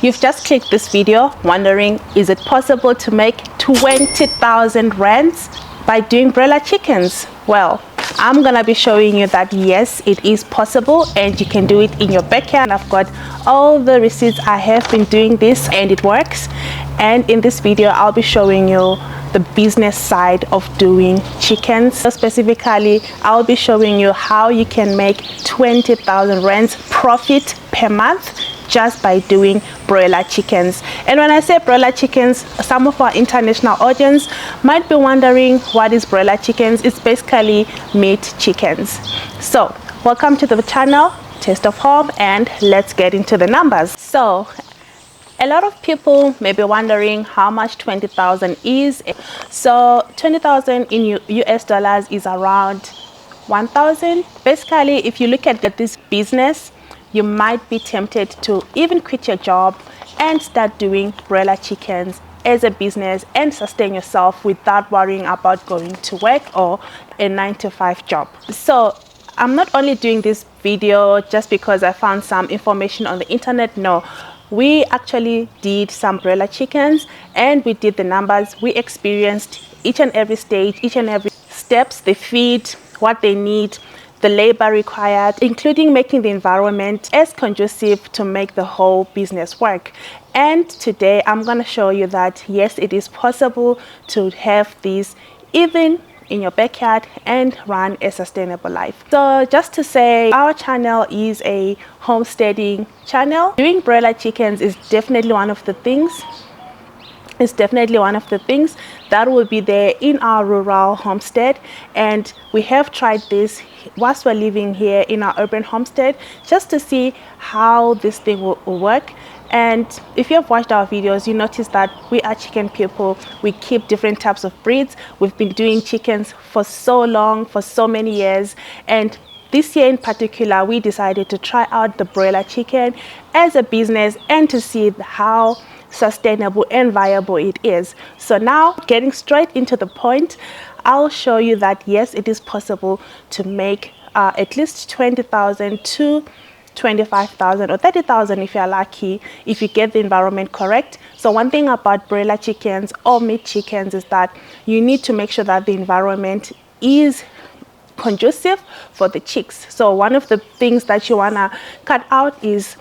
You've just clicked this video wondering, is it possible to make 20,000 rands by doing broiler chickens? Well, I'm gonna be showing you that yes, it is possible and you can do it in your backyard. I've got all the receipts. I have been doing this and it works. And in this video, I'll be showing you the business side of doing chickens. So specifically, I'll be showing you how you can make 20,000 rands profit per month just by doing broiler chickens. And when I say broiler chickens, some of our international audience might be wondering, what is broiler chickens? It's basically meat chickens. So welcome to the channel, Taste of Home, and let's get into the numbers. So a lot of people may be wondering how much 20,000 is. So 20,000 in US dollars is around 1,000. Basically, if you look at this business, you might be tempted to even quit your job and start doing broiler chickens as a business and sustain yourself without worrying about going to work or a 9-to-5 job. So I'm not only doing this video just because I found some information on the internet. No, we actually did some broiler chickens and we did the numbers. We experienced each and every stage, each and every steps, the feed, what they need, the labor required, including making the environment as conducive to make the whole business work. And today I'm going to show you that yes, it is possible to have these even in your backyard and run a sustainable life. So just to say, our channel is a homesteading channel. Doing broiler chickens is definitely one of the things. It's definitely one of the things that will be there in our rural homestead, and we have tried this whilst we're living here in our urban homestead just to see how this thing will work. And if you have watched our videos, you notice that we are chicken people. We keep different types of breeds. We've been doing chickens for so long, for so many years, and this year in particular we decided to try out the broiler chicken as a business and to see how sustainable and viable it is. So now, getting straight into the point, I'll show you that yes, it is possible to make at least 20,000 to 25,000 or 30,000 if you're lucky, if you get the environment correct. So one thing about broiler chickens or meat chickens is that you need to make sure that the environment is conducive for the chicks. So one of the things that you want to cut out is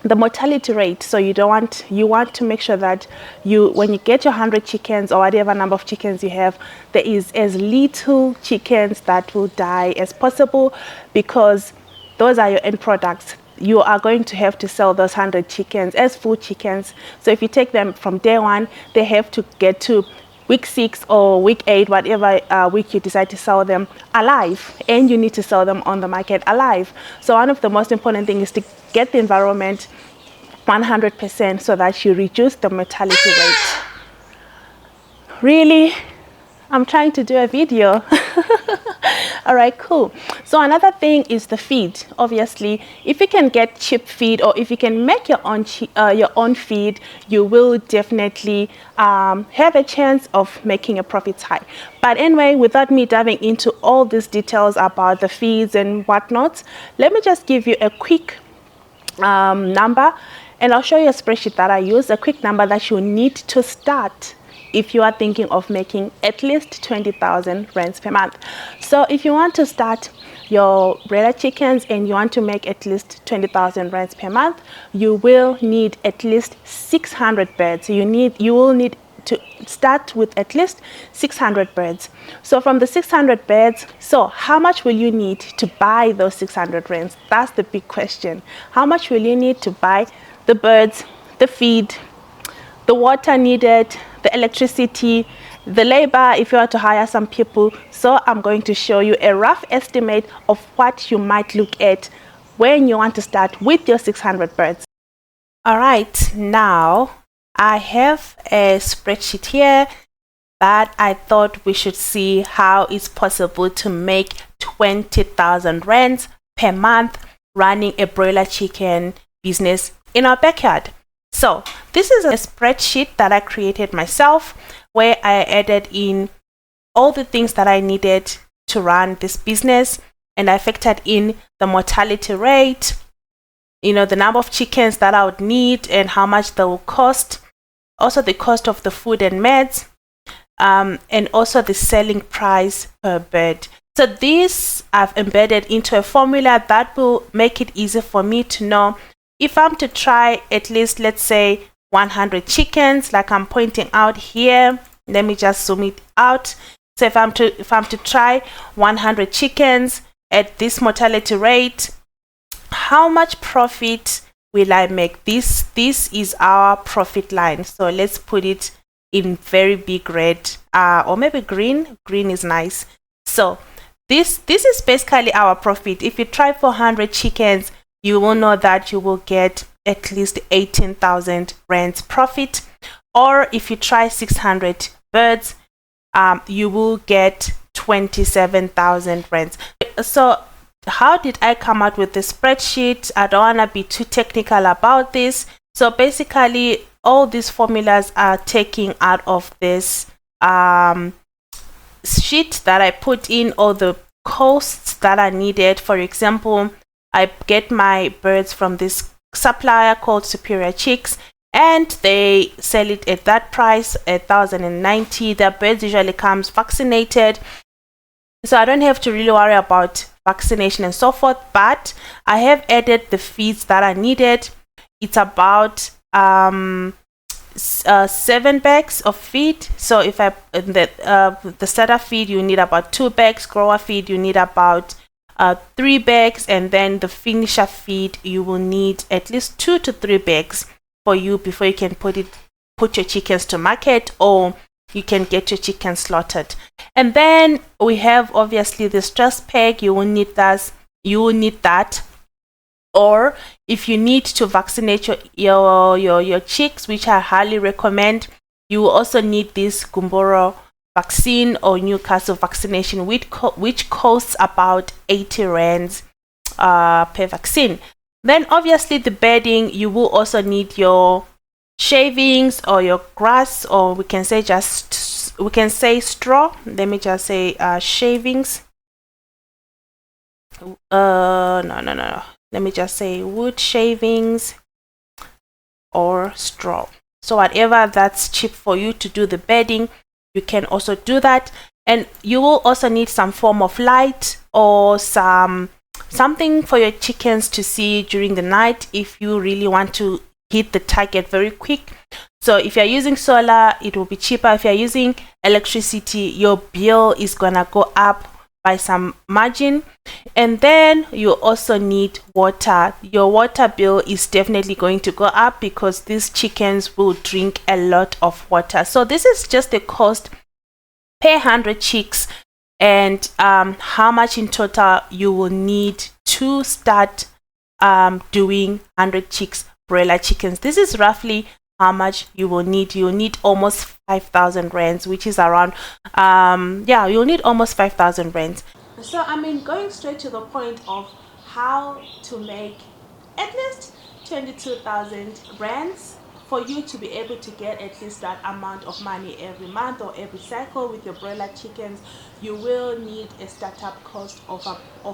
the mortality rate. So you want to make sure that when you get your 100 chickens or whatever number of chickens you have, there is as little chickens that will die as possible, because those are your end products. You are going to have to sell those 100 chickens as full chickens. So if you take them from day one, they have to get to week 6 or week 8, whatever week you decide to sell them, alive, and you need to sell them on the market alive. So one of the most important things is to get the environment 100% so that you reduce the mortality rate. Really, I'm trying to do a video. All right, cool. So another thing is the feed. Obviously, if you can get cheap feed or if you can make your own feed, you will definitely have a chance of making a profit high. But anyway, without me diving into all these details about the feeds and whatnot, let me just give you a quick number, and I'll show you a spreadsheet that I use, a quick number that you need to start if you are thinking of making at least 20,000 rands per month. So if you want to start your broiler chickens and you want to make at least 20,000 rands per month, you will need at least 600 birds. You will need to start with at least 600 birds. So from the 600 birds, so how much will you need to buy those 600 rands? That's the big question. How much will you need to buy the birds, the feed, the water needed, the electricity, the labor if you are to hire some people? So I'm going to show you a rough estimate of what you might look at when you want to start with your 600 birds. All right, now I have a spreadsheet here that I thought we should see how it's possible to make 20,000 rands per month running a broiler chicken business in our backyard. So this is a spreadsheet that I created myself, where I added in all the things that I needed to run this business, and I factored in the mortality rate, you know, the number of chickens that I would need and how much they will cost, also the cost of the food and meds, and also the selling price per bird. So this I've embedded into a formula that will make it easy for me to know if I'm to try at least, let's say, 100 chickens, like I'm pointing out here. Let me just zoom it out. So if I'm to try 100 chickens at this mortality rate, how much profit will I make? This is our profit line. So let's put it in very big red, or maybe green. Green is nice. So this is basically our profit. If you try 400 chickens, you will know that you will get at least 18,000 rands profit. Or if you try 600 birds, you will get 27,000 rands. So how did I come out with the spreadsheet? I don't want to be too technical about this. So basically, all these formulas are taken out of this sheet that I put in all the costs that are needed. For example, I get my birds from this supplier called Superior Chicks, and they sell it at that price, 1,090. The birds usually comes vaccinated, so I don't have to really worry about vaccination and so forth. But I have added the feeds that are needed. It's about 7 bags of feed. So if I the starter feed, you need about 2 bags. Grower feed, you need about 3 bags, and then the finisher feed, you will need at least 2 to 3 bags for you before you can put your chickens to market, or you can get your chickens slaughtered. And then we have obviously the stress pack. You will need that. Or if you need to vaccinate your chicks, which I highly recommend, you will also need this Gumboro vaccine or Newcastle vaccination, which costs about 80 rands per vaccine. Then obviously the bedding, you will also need your shavings or your grass, or we can say straw. Let me just say shavings. No. Let me just say wood shavings or straw. So whatever that's cheap for you to do the bedding, you can also do that. And you will also need some form of light or something for your chickens to see during the night if you really want to hit the target very quick. So if you're using solar, it will be cheaper. If you're using electricity, your bill is gonna go up by some margin. And then you also need water. Your water bill is definitely going to go up because these chickens will drink a lot of water. So this is just the cost per 100 chicks, and how much in total you will need to start doing 100 chicks broiler chickens. This is roughly how much you will need. You'll need almost 5,000 rands, which is around you'll need almost 5,000 rands. So I mean, going straight to the point of how to make at least 22,000 rands for you to be able to get at least that amount of money every month or every cycle with your broiler chickens, you will need a startup cost of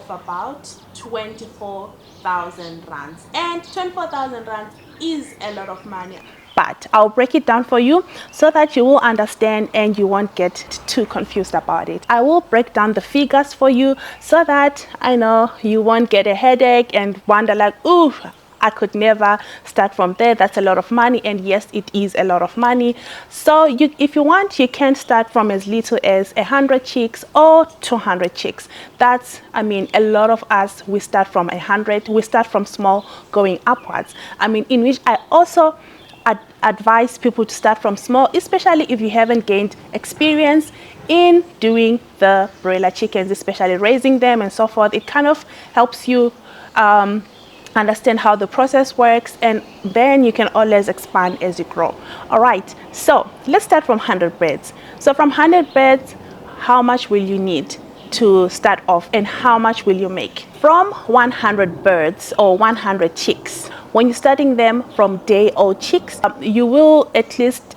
about 24,000 rands. And 24,000 rands is a lot of money. But I'll break it down for you so that you will understand and you won't get too confused about it. I will break down the figures for you so that I know you won't get a headache and wonder like, ooh, I could never start from there. That's a lot of money. And yes, it is a lot of money. So if you want, you can start from as little as 100 chicks or 200 chicks. That's, I mean, a lot of us, we start from 100. We start from small going upwards. I mean, in which I also advise people to start from small, especially if you haven't gained experience in doing the broiler chickens, especially raising them and so forth. It kind of helps you understand how the process works, and then you can always expand as you grow. All right, so let's start from 100 birds. So from 100 birds, how much will you need to start off, and how much will you make? From 100 birds or 100 chicks, when you're starting them from day old chicks, you will at least,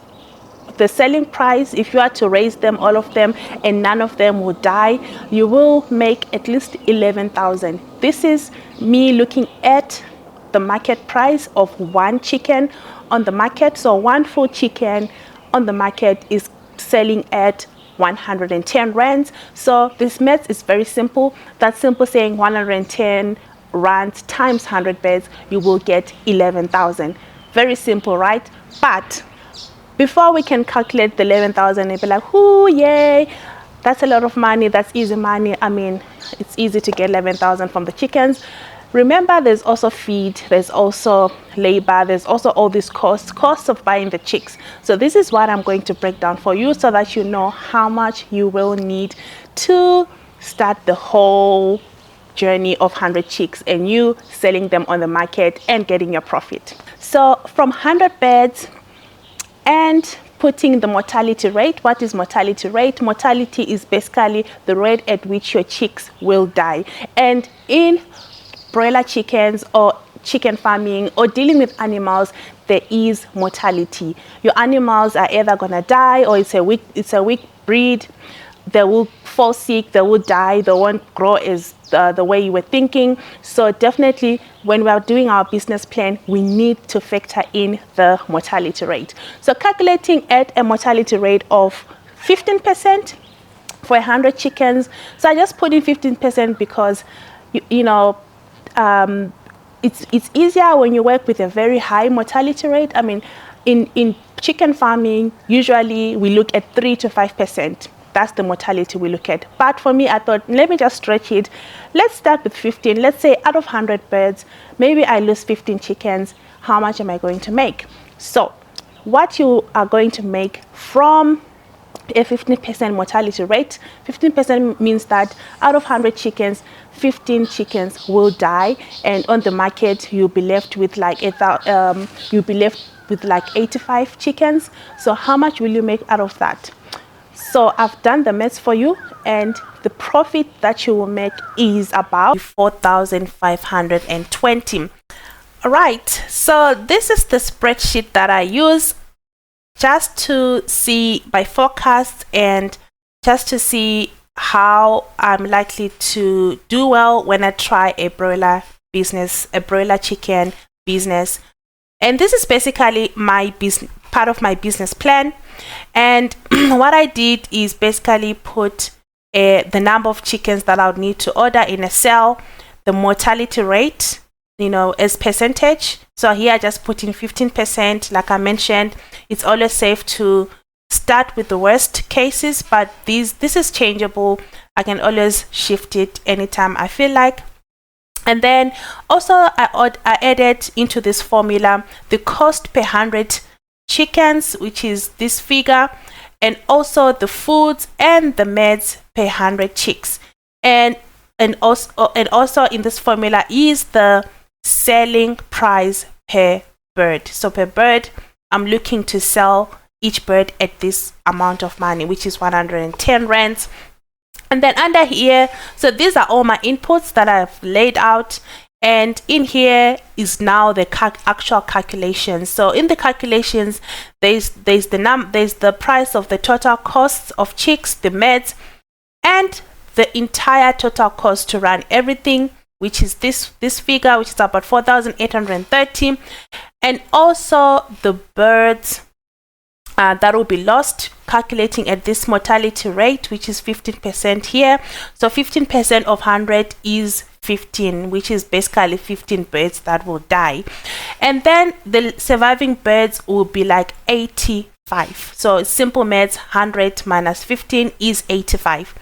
the selling price, if you are to raise them, all of them, and none of them will die, you will make at least 11,000. This is me looking at the market price of one chicken on the market. So one full chicken on the market is selling at 110 rands. So this math is very simple. That's simple saying 110 rands times 100 birds, you will get 11,000. Very simple, right? But before we can calculate the 11,000 and be like, "Ooh, yay, that's a lot of money, that's easy money." I mean, it's easy to get 11,000 from the chickens. Remember, there's also feed, there's also labor, there's also all these costs of buying the chicks. So this is what I'm going to break down for you so that you know how much you will need to start the whole journey of 100 chicks and you selling them on the market and getting your profit. So from 100 birds and putting the mortality rate. What is mortality rate? Mortality is basically the rate at which your chicks will die. And in broiler chickens or chicken farming or dealing with animals, there is mortality. Your animals are either gonna die or it's a weak breed. They will fall sick, they will die, they won't grow as the way you were thinking. So definitely when we are doing our business plan, we need to factor in the mortality rate. So calculating at a mortality rate of 15% for 100 chickens. So I just put in 15% because it's easier when you work with a very high mortality rate. I mean, in chicken farming, usually we look at 3 to 5%. That's the mortality we look at. But for me, I thought, let me just stretch it. Let's start with 15. Let's say out of 100 birds, maybe I lose 15 chickens. How much am I going to make? So what you are going to make from a 15% mortality rate, 15% means that out of 100 chickens, 15 chickens will die, and on the market you'll be left with like 85 chickens. So how much will you make out of that? So I've done the maths for you, and the profit that you will make is about 4,520. All right, so this is the spreadsheet that I use just to see my forecast and just to see how I'm likely to do well when I try a broiler business, a broiler chicken business. And this is basically my business, part of my business plan. And what I did is basically put the number of chickens that I would need to order in a cell, the mortality rate, as percentage. So here I just put in 15%. Like I mentioned, it's always safe to start with the worst cases, but this is changeable. I can always shift it anytime I feel like. And then also I added into this formula the cost per 100 chickens, which is this figure, and also the foods and the meds per 100 chicks. And also in this formula is the selling price per bird. So per bird, I'm looking to sell each bird at this amount of money, which is 110 rands. And then under here, so these are all my inputs that I've laid out, and in here is now the actual calculations. So in the calculations, there's the price of the total costs of chicks, the meds, and the entire total cost to run everything, which is this figure, which is about 4,830, and also the birds that will be lost, calculating at this mortality rate, which is 15% here. So 15% of 100 is 15, which is basically 15 birds that will die. And then the surviving birds will be like 85. So simple maths, 100 minus 15 is 85.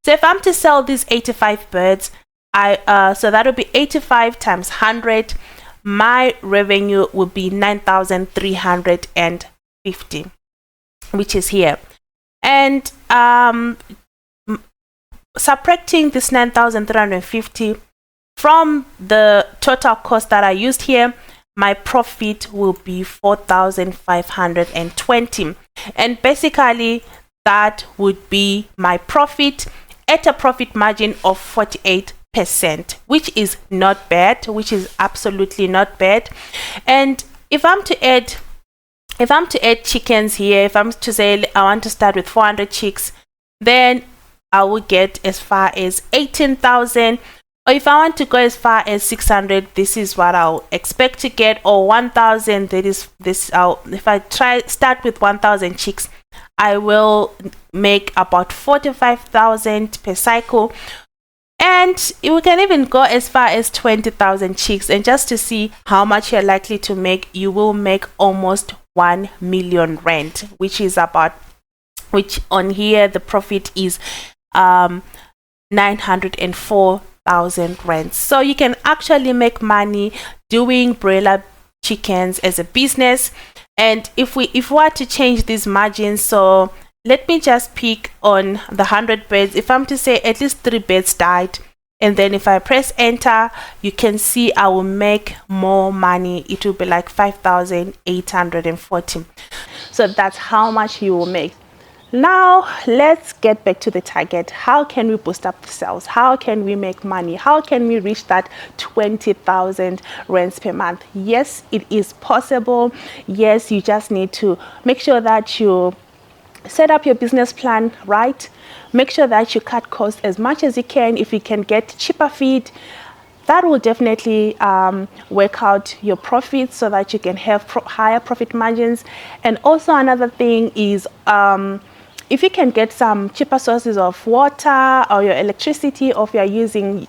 So if I'm to sell these 85 birds, so that will be 85 times 100. My revenue will be 9,350. Which is here, and subtracting this 9,350 from the total cost that I used here, my profit will be 4,520, and basically that would be my profit at a profit margin of 48%, which is not bad, which is absolutely not bad. And if I'm to add chickens here, if I'm to say I want to start with 400 chicks, then I will get as far as 18,000. Or if I want to go as far as 600, this is what I'll expect to get. Or 1000, that is this. If I start with 1000 chicks, I will make about 45,000 per cycle. And we can even go as far as 20,000 chicks. And just to see how much you're likely to make, you will make almost 1 million rand, which on here the profit is 904,000 rand. So you can actually make money doing broiler chickens as a business. And if we were to change these margins, so let me just pick on the 100 birds. If I'm to say at least 3 birds died, and then if I press enter, you can see I will make more money. It will be like 5,840. So that's how much you will make. Now let's get back to the target. How can we boost up the sales? How can we make money? How can we reach that 20,000 rands per month? Yes, it is possible. Yes, you just need to make sure that you set up your business plan right. Make sure that you cut costs as much as you can. If you can get cheaper feed, that will definitely work out your profits so that you can have higher profit margins. And also another thing is if you can get some cheaper sources of water or your electricity, or if you're using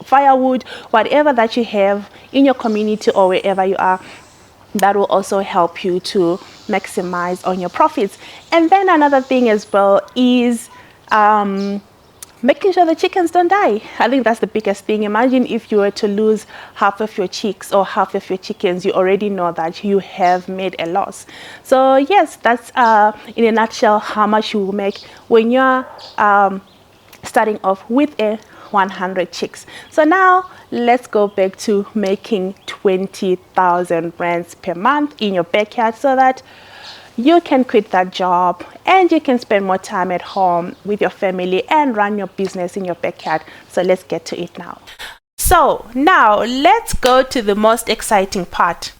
firewood, whatever that you have in your community or wherever you are, that will also help you to maximize on your profits. And then another thing as well is making sure the chickens don't die. I think that's the biggest thing. Imagine if you were to lose half of your chicks or half of your chickens, you already know that you have made a loss. So yes, that's in a nutshell how much you will make when you're starting off with a 100 chicks. So now let's go back to making 20,000 rands per month in your backyard so that you can quit that job and you can spend more time at home with your family and run your business in your backyard. So let's get to it now. So now let's go to the most exciting part.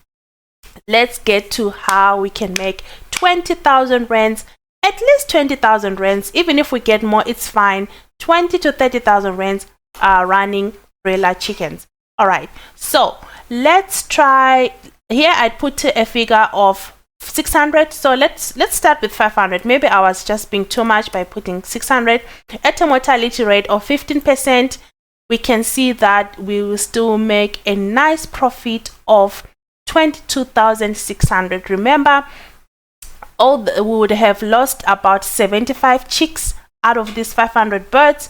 Let's get to how we can make 20,000 rands, at least 20,000 rands. Even if we get more, it's fine. 20 to 30,000 rands are running broiler chickens. All right, so let's try here. I put a figure of 600. So let's start with 500. Maybe I was just being too much by putting 600. At a mortality rate of 15%, we can see that we will still make a nice profit of 22,600. Remember, we would have lost about 75 chicks out of these 500 birds.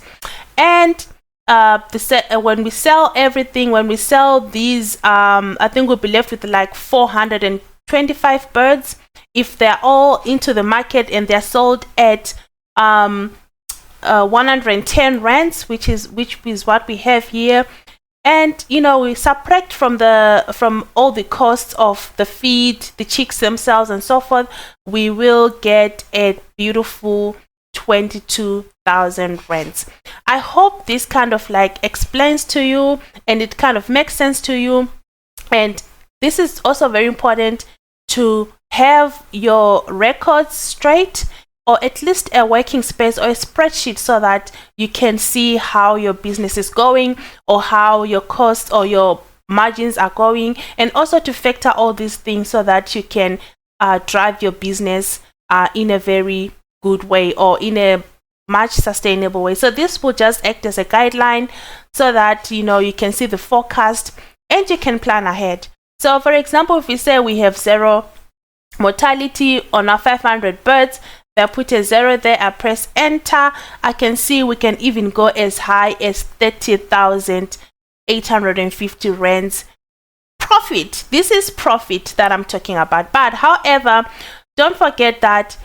And when we sell everything, when we sell these, I think we'll be left with like 425 birds. If they're all into the market and they're sold at 110 rands, which is what we have here. And we subtract from all the costs of the feed, the chicks themselves, and so forth, we will get a beautiful 22,000 rands. I hope this kind of like explains to you and it kind of makes sense to you. And this is also very important to have your records straight, or at least a working space or a spreadsheet, so that you can see how your business is going or how your costs or your margins are going, and also to factor all these things so that you can drive your business in a very good way or in a much sustainable way. So this will just act as a guideline so that you can see the forecast and you can plan ahead. So for example, if we say we have 0 mortality on our 500 birds, I put a 0 there, I press enter, I can see we can even go as high as 30,850 rands profit. This is profit that I'm talking about. But however, don't forget that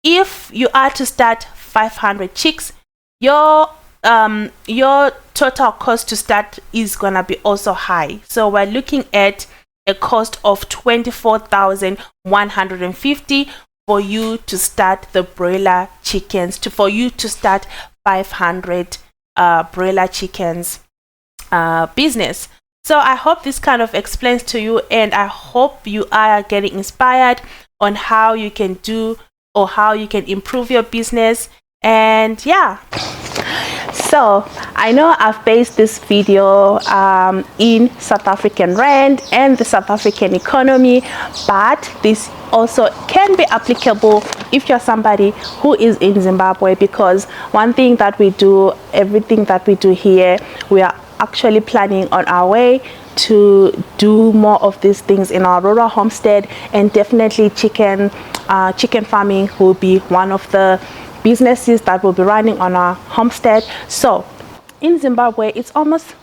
if you are to start 500 chicks, your total cost to start is gonna be also high. So we're looking at a cost of 24,150 for you to start the broiler chickens, for you to start 500 broiler chickens business. So I hope this kind of explains to you, and I hope you are getting inspired on how you can do or how you can improve your business And yeah, so I know I've based this video in South African rand and the South African economy, but this also can be applicable if you're somebody who is in Zimbabwe, because one thing that we do, everything that we do here, we are actually planning on our way to do more of these things in our rural homestead, and definitely chicken farming will be one of the businesses that will be running on our homestead. So in Zimbabwe, it's almost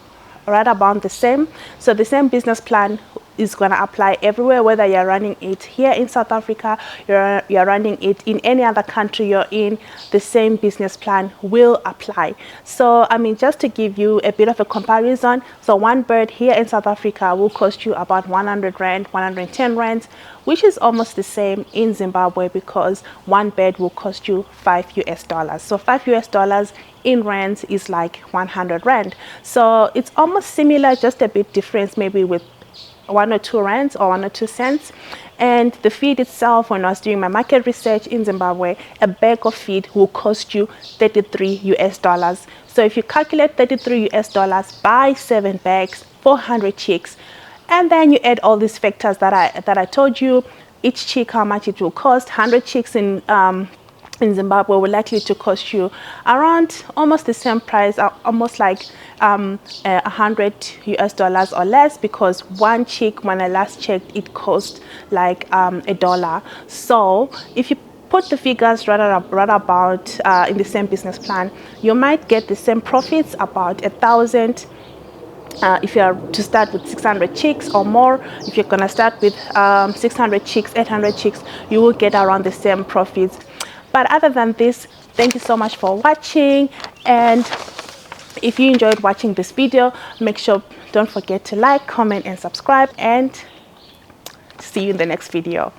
right about the same. So the same business plan is going to apply everywhere, whether you're running it here in South Africa, you're running it in any other country you're in, the same business plan will apply. So I mean, just to give you a bit of a comparison, so one bird here in South Africa will cost you about 100 rand, 110 rand, which is almost the same in Zimbabwe, because one bird will cost you $5 US. So $5 US in rands is like 100 rand. So it's almost similar, just a bit difference maybe with 1 or 2 rands or 1 or 2 cents. And the feed itself, when I was doing my market research in Zimbabwe, a bag of feed will cost you $33 US. So if you calculate $33 US by 7 bags, 400 chicks, and then you add all these factors that I told you, each chick how much it will cost. 100 chicks in Zimbabwe will likely to cost you around almost the same price, almost like $100 US or less, because one chick, when I last checked, it cost like $1. So if you put the figures right about in the same business plan, you might get the same profits, about 1,000. If you are to start with 600 chicks or more. If you're gonna start with 600 chicks, 800 chicks, you will get around the same profits. But other than this, thank you so much for watching, and if you enjoyed watching this video, make sure, don't forget to like, comment and subscribe, and see you in the next video.